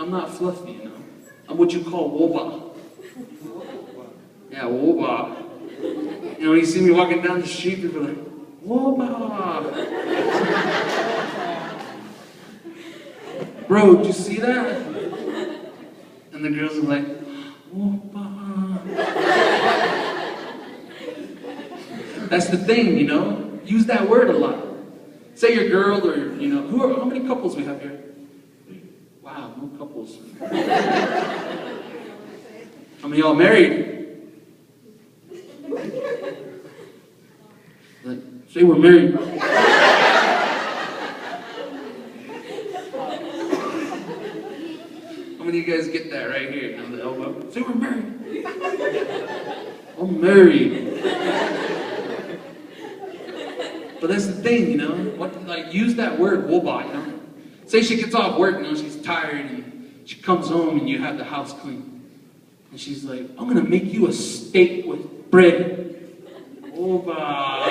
I'm not fluffy, you know. I'm what you call woba. Yeah, woba. You know, when you see me walking down the street, people are like, woba. Bro, did you see that? And the girls are like, woba. That's the thing, you know. Use that word a lot. Say your girl or, you know, how many couples we have here? Wow, no couples. How many of y'all married? Like, say we're married. How many of you guys get that right here on the elbow? Say we're married. I'm married. But that's the thing, you know. Use that word woba, you know. Say she gets off work, you know, she's tired and she comes home and you have the house clean. And she's like, I'm gonna make you a steak with bread. Woba.